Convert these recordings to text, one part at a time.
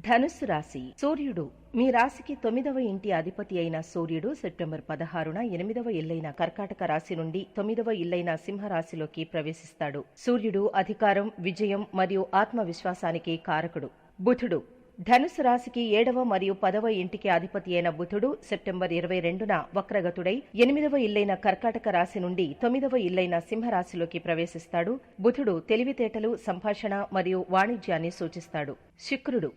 ధనుస్సు రాశి. సూర్యుడు మీ రాశికి 9వ ఇంటి అధిపతి అయిన సూర్యుడు సెప్టెంబర్ 16న 8వ ఇల్లైన కర్కాటక రాశి నుండి 9వ ఇల్లైన సింహరాశిలోకి ప్రవేశిస్తాడు. సూర్యుడు అధికారం, విజయం మరియు ఆత్మవిశ్వాసానికి కారకుడు. బుధుడు ధనుసు రాశికి 7వ మరియు 10వ ఇంటికి అధిపతి అయిన బుధుడు సెప్టెంబర్ 22న వక్రగతుడై 8వ ఇల్లైన కర్కాటక రాశి నుండి 9వ ఇల్లైన సింహరాశిలోకి ప్రవేశిస్తాడు. బుధుడు తెలివితేటలు, సంభాషణ మరియు వాణిజ్యాన్ని సూచిస్తాడు. శుక్రుడు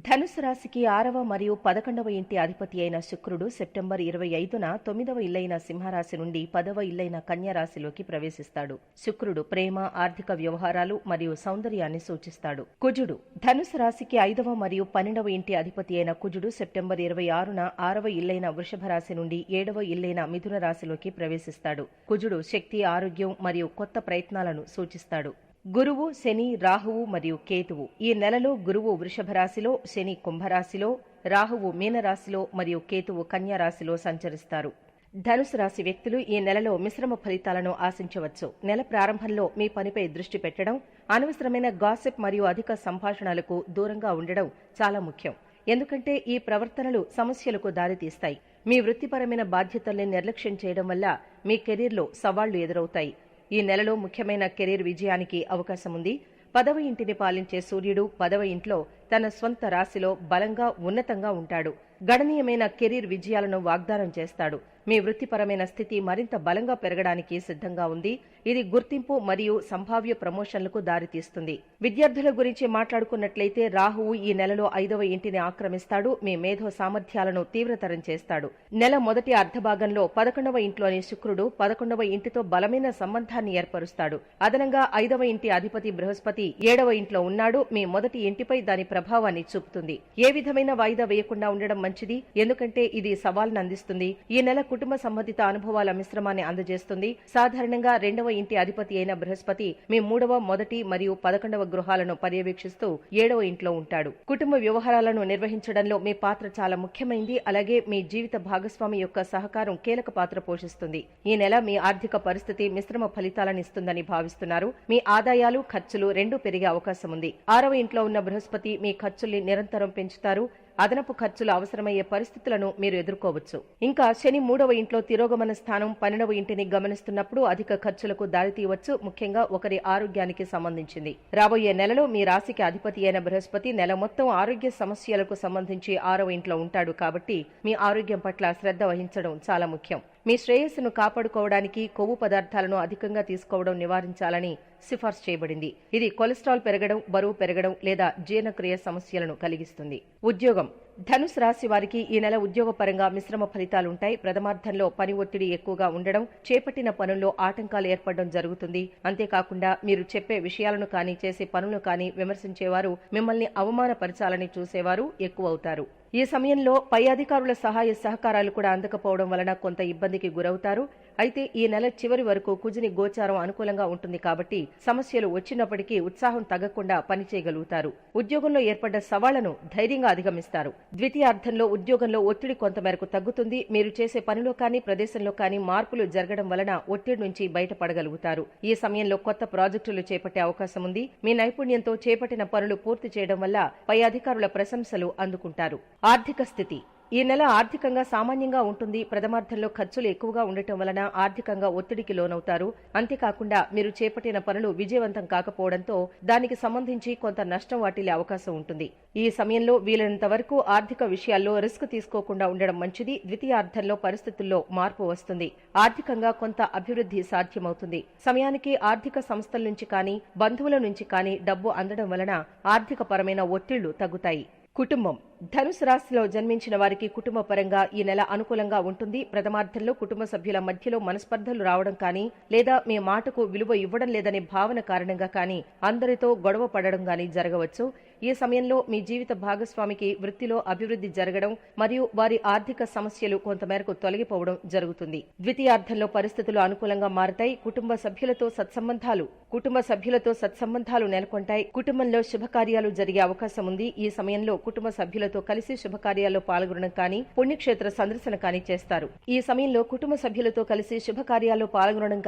ధనుసు రాశికి 6వ మరియు 11వ ఇంటి అధిపతి అయిన శుక్రుడు సెప్టెంబర్ 25న 9వ ఇల్లైన సింహరాశి నుండి 10వ ఇల్లైన కన్యారాశిలోకి ప్రవేశిస్తాడు. శుక్రుడు ప్రేమ, ఆర్థిక వ్యవహారాలు మరియు సౌందర్యాన్ని సూచిస్తాడు. కుజుడు ధనుసు రాశికి 5వ మరియు 12వ ఇంటి అధిపతి అయిన కుజుడు సెప్టెంబర్ 26న 6వ ఇల్లైన వృషభ రాశి నుండి 7వ ఇల్లైన మిథున రాశిలోకి ప్రవేశిస్తాడు. కుజుడు శక్తి, ఆరోగ్యం మరియు కొత్త ప్రయత్నాలను సూచిస్తాడు. గురువు, శని, రాహువు మరియు కేతువు. ఈ నెలలో గురువు వృషభ రాశిలో, శని కుంభరాశిలో, రాహువు మీనరాశిలో మరియు కేతువు కన్యారాశిలో సంచరిస్తారు. ధనుసు రాశి వ్యక్తులు ఈ నెలలో మిశ్రమ ఫలితాలను ఆశించవచ్చు. నెల ప్రారంభంలో మీ పనిపై దృష్టి పెట్టడం, అనవసరమైన గాసిప్ మరియు అధిక సంభాషణలకు దూరంగా ఉండడం చాలా ముఖ్యం. ఎందుకంటే ఈ ప్రవర్తనలు సమస్యలకు దారితీస్తాయి. మీ వృత్తిపరమైన బాధ్యతల్ని నిర్లక్ష్యం చేయడం వల్ల మీ కెరీర్లో సవాళ్లు ఎదురవుతాయి. ఈ నెలలో ముఖ్యమైన కెరీర్ విజయానికి అవకాశం ఉంది. 10వ ఇంటిని పాలించే సూర్యుడు 10వ ఇంట్లో తన స్వంత రాశిలో బలంగా, ఉన్నతంగా ఉంటాడు. గణనీయమైన కెరీర్ విజయాలను వాగ్దానం చేస్తాడు. మీ వృత్తిపరమైన స్థితి మరింత బలంగా పెరగడానికి సిద్ధంగా ఉంది. ఇది గుర్తింపు మరియు సంభావ్య ప్రమోషన్లకు దారితీస్తుంది. విద్యార్థుల గురించి మాట్లాడుకున్నట్లయితే రాహువు ఈ నెలలో 5వ ఇంటిని ఆక్రమిస్తాడు. మీ మేధో సామర్థ్యాలను తీవ్రతరం చేస్తాడు. నెల మొదటి అర్ధభాగంలో 11వ ఇంట్లోని శుక్రుడు 11వ ఇంటితో బలమైన సంబంధాన్ని ఏర్పరుస్తాడు. అదనంగా 5వ ఇంటి అధిపతి బృహస్పతి 7వ ఇంట్లో ఉన్నాడు. మీ మొదటి ఇంటిపై దాని ప్రభావాన్ని చూపుతుంది. ఏ విధమైన వాయిదా వేయకుండా ఉండడం మంచిది, ఎందుకంటే ఇది సవాల్ను అందిస్తుంది. ఈ నెల కుటుంబ సంబంధిత అనుభవాల మిశ్రమాన్ని అందజేస్తుంది. సాధారణంగా 2వ ఇంటి అధిపతి అయిన బృహస్పతి మీ 3వ, మొదటి మరియు 11వ గృహాలను పర్యవేక్షిస్తూ 7వ ఇంట్లో ఉంటాడు. కుటుంబ వ్యవహారాలను నిర్వహించడంలో మీ పాత్ర చాలా ముఖ్యమైంది. అలాగే మీ జీవిత భాగస్వామి యొక్క సహకారం కీలక పాత్ర పోషిస్తుంది. ఈ నెల మీ ఆర్థిక పరిస్థితి మిశ్రమ ఫలితాలనిస్తుందని భావిస్తున్నారు. మీ ఆదాయాలు, ఖర్చులు రెండూ పెరిగే అవకాశం ఉంది. 6వ ఇంట్లో ఉన్న బృహస్పతి మీ ఖర్చుల్ని నిరంతరం పెంచుతారు. అదనపు ఖర్చులు అవసరమయ్యే పరిస్థితులను మీరు ఎదుర్కోవచ్చు. ఇంకా శని 3వ ఇంట్లో తిరోగమన స్థానం 12వ ఇంటిని గమనిస్తున్నప్పుడు అధిక ఖర్చులకు దారితీయవచ్చు, ముఖ్యంగా ఒకరి ఆరోగ్యానికి సంబంధించింది. రాబోయే నెలలో మీ రాశికి అధిపతి అయిన బృహస్పతి నెల మొత్తం ఆరోగ్య సమస్యలకు సంబంధించి 6వ ఇంట్లో ఉంటాడు. కాబట్టి మీ ఆరోగ్యం పట్ల శ్రద్ధ వహించడం చాలా ముఖ్యం. మీ శ్రేయస్సును కాపాడుకోవడానికి కొవ్వు పదార్థాలను అధికంగా తీసుకోవడం నివారించాలని సిఫార్సు చేయబడింది. ఇది కొలెస్ట్రాల్ పెరగడం, బరువు పెరగడం లేదా జీర్ణక్రియ సమస్యలను కలిగిస్తుంది. ఉద్యోగం ధనుసు రాశి వారికి ఈ నెల ఉద్యోగపరంగా మిశ్రమ ఫలితాలుంటాయి. ప్రథమార్థంలో పని ఒత్తిడి ఎక్కువగా ఉండడం, చేపట్టిన పనుల్లో ఆటంకాలు ఏర్పడడం జరుగుతుంది. అంతేకాకుండా మీరు చెప్పే విషయాలను కానీ, చేసే పనులను కానీ విమర్శించేవారు, మిమ్మల్ని అవమానపరచాలని చూసేవారు ఎక్కువవుతారు. ఈ సమయంలో పై అధికారుల సహాయ సహకారాలు కూడా అందకపోవడం వలన కొంత ఇబ్బందికి గురవుతారు. అయితే ఈ నెల చివరి వరకు కుజుని గోచారం అనుకూలంగా ఉంటుంది కాబట్టి సమస్యలు వచ్చినప్పటికీ ఉత్సాహం తగ్గకుండా పనిచేయగలుగుతారు. ఉద్యోగంలో ఏర్పడ్డ సవాళ్లను ధైర్యంగా అధిగమిస్తారు. ద్వితీయార్థంలో ఉద్యోగంలో ఒత్తిడి కొంతమేరకు తగ్గుతుంది. మీరు చేసే పనిలో కానీ, ప్రదేశంలో కానీ మార్పులు జరగడం వలన ఒత్తిడి నుంచి బయటపడగలుగుతారు. ఈ సమయంలో కొత్త ప్రాజెక్టులు చేపట్టే అవకాశం ఉంది. మీ నైపుణ్యంతో చేపట్టిన పనులు పూర్తి చేయడం వల్ల పై అధికారుల ప్రశంసలు అందుకుంటారు. ఆర్థిక స్థితి ఈ నెల ఆర్థికంగా సామాన్యంగా ఉంటుంది. ప్రథమార్థంలో ఖర్చులు ఎక్కువగా ఉండటం వలన ఆర్థికంగా ఒత్తిడికి లోనవుతారు. అంతేకాకుండా మీరు చేపట్టిన పనులు విజయవంతం కాకపోవడంతో దానికి సంబంధించి కొంత నష్టం వాటిల్లే అవకాశం ఉంటుంది. ఈ సమయంలో వీలైనంత వరకు ఆర్థిక విషయాల్లో రిస్క్ తీసుకోకుండా ఉండడం మంచిది. ద్వితీయార్థంలో పరిస్థితుల్లో మార్పు వస్తుంది. ఆర్థికంగా కొంత అభివృద్ధి సాధ్యమవుతుంది. సమయానికి ఆర్థిక సంస్థల నుంచి కానీ, బంధువుల నుంచి కానీ డబ్బు అందడం వలన ఆర్థిక పరమైన ఒత్తిళ్లు తగ్గుతాయి. కుటుంబం ధనుసు రాశిలో జన్మించిన వారికి కుటుంబ పరంగా ఈ నెల అనుకూలంగా ఉంటుంది. ప్రథమార్థంలో కుటుంబ సభ్యుల మధ్యలో మనస్పర్ధలు రావడం కానీ, లేదా మీ మాటకు విలువ ఇవ్వడం లేదనే భావన కారణంగా కానీ అందరితో గొడవ పడడం కానీ జరగవచ్చు. ఈ సమయంలో మీ జీవిత భాగస్వామికి వృత్తిలో అభివృద్ధి జరగడం మరియు వారి ఆర్థిక సమస్యలు కొంతమేరకు తొలగిపోవడం జరుగుతుంది. ద్వితీయార్థంలో పరిస్థితులు అనుకూలంగా మారతాయి. కుటుంబ సభ్యులతో సత్సంబంధాలు కుటుంబ సభ్యులతో సత్సంబంధాలు నెలకొంటాయి. కుటుంబంలో శుభకార్యాలు జరిగే అవకాశం ఉంది. ఈ సమయంలో కుటుంబ సభ్యులతో కలిసి శుభకార్యాల్లో పాల్గొనడం కానీ, పుణ్యక్షేత్ర సందర్శన కానీ చేస్తారు. ఈ సమయంలో కుటుంబ సభ్యులతో కలిసి శుభకార్యాల్లో పాల్గొనడం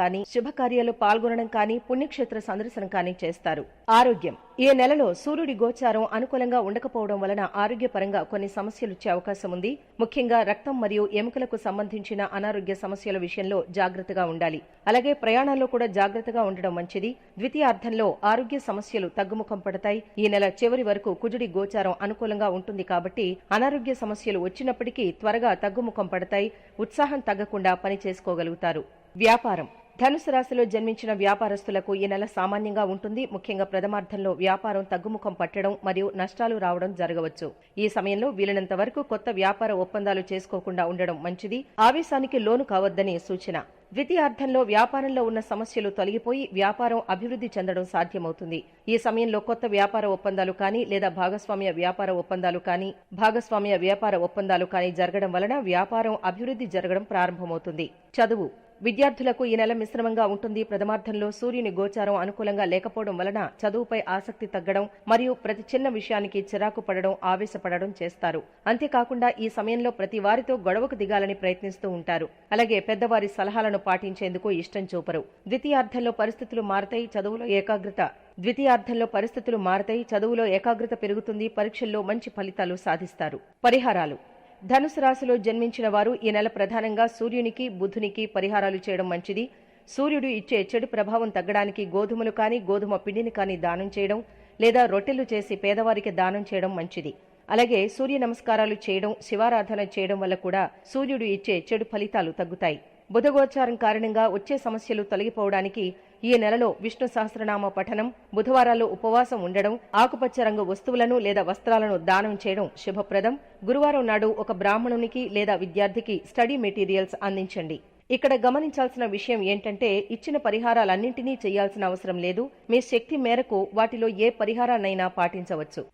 కానీ, పుణ్యక్షేత్ర సందర్శన కానీ చేస్తారు. ఆరోగ్యం. ఈ నెలలో సూర్యుడి గోచారం అనుకూలంగా ఉండకపోవడం వలన ఆరోగ్యపరంగా కొన్ని సమస్యలు వచ్చే అవకాశం ఉంది. ముఖ్యంగా రక్తం మరియు ఎముకలకు సంబంధించిన అనారోగ్య సమస్యల విషయంలో జాగ్రత్తగా ఉండాలి. అలాగే ప్రయాణాల్లో కూడా జాగ్రత్తగా ఉండడం మంచిది. ద్వితీయార్థంలో ఆరోగ్య సమస్యలు తగ్గుముఖం పడతాయి. ఈ నెల చివరి వరకు కుజుడి గోచారం అనుకూలంగా ఉంటుంది కాబట్టి అనారోగ్య సమస్యలు వచ్చినప్పటికీ త్వరగా తగ్గుముఖం పడతాయి. ఉత్సాహం తగ్గకుండా పని చేసుకోగలుగుతారు. వ్యాపారం. ధనుసు రాశిలో జన్మించిన వ్యాపారస్తులకు ఈ నెల సామాన్యంగా ఉంటుంది. ముఖ్యంగా ప్రథమార్థంలో వ్యాపారం తగ్గుముఖం పట్టడం మరియు నష్టాలు రావడం జరగవచ్చు. ఈ సమయంలో వీలైనంత వరకు కొత్త వ్యాపార ఒప్పందాలు చేసుకోకుండా ఉండడం మంచిది. ఆవేశానికి లోను కావద్దని సూచన. ద్వితీయార్థంలో వ్యాపారంలో ఉన్న సమస్యలు తొలగిపోయి వ్యాపారం అభివృద్ధి చెందడం సాధ్యమవుతుంది. ఈ సమయంలో కొత్త వ్యాపార ఒప్పందాలు కానీ లేదా భాగస్వామ్య వ్యాపార ఒప్పందాలు కానీ జరగడం వలన వ్యాపారం అభివృద్ధి జరగడం ప్రారంభమవుతుంది. చదువు. విద్యార్థులకు ఈ నెల మిశ్రమంగా ఉంటుంది. ప్రథమార్థంలో సూర్యుని గోచారం అనుకూలంగా లేకపోవడం వలన చదువుపై ఆసక్తి తగ్గడం మరియు ప్రతి చిన్న విషయానికి చిరాకు పడడం, ఆవేశపడడం చేస్తారు. అంతేకాకుండా ఈ సమయంలో ప్రతి వారితో గొడవకు దిగాలని ప్రయత్నిస్తూ ఉంటారు. అలాగే పెద్దవారి సలహాలను పాటించేందుకు ఇష్టం చూపరు. ద్వితీయార్థంలో పరిస్థితులు మారతాయి. చదువులో ఏకాగ్రత పెరుగుతుంది. పరీక్షల్లో మంచి ఫలితాలు సాధిస్తారు. పరిహారాలు. ధనుసు రాశిలో జన్మించిన వారు ఈ నెల ప్రధానంగా సూర్యునికి, బుధునికి పరిహారాలు చేయడం మంచిది. సూర్యుడు ఇచ్చే చెడు ప్రభావం తగ్గడానికి గోధుమలు కానీ, గోధుమ పిండిని కానీ దానం చేయడం లేదా రొట్టెలు చేసి పేదవారికి దానం చేయడం మంచిది. అలాగే సూర్య నమస్కారాలు చేయడం, శివారాధన చేయడం వల్ల కూడా సూర్యుడు ఇచ్చే చెడు ఫలితాలు తగ్గుతాయి. బుధగోచారం కారణంగా వచ్చే సమస్యలు తొలగిపోవడానికి ఈ నెలలో విష్ణు సహస్రనామ పఠనం, బుధవారాల్లో ఉపవాసం ఉండడం, ఆకుపచ్చ రంగు వస్తువులను లేదా వస్త్రాలను దానం చేయడం శుభప్రదం. గురువారం నాడు ఒక బ్రాహ్మణునికి లేదా విద్యార్థికి స్టడీ మెటీరియల్స్ అందించండి. ఇక్కడ గమనించాల్సిన విషయం ఏంటంటే ఇచ్చిన పరిహారాలన్నింటినీ చేయాల్సిన అవసరం లేదు. మీ శక్తి మేరకు వాటిలో ఏ పరిహారాన్నైనా పాటించవచ్చు.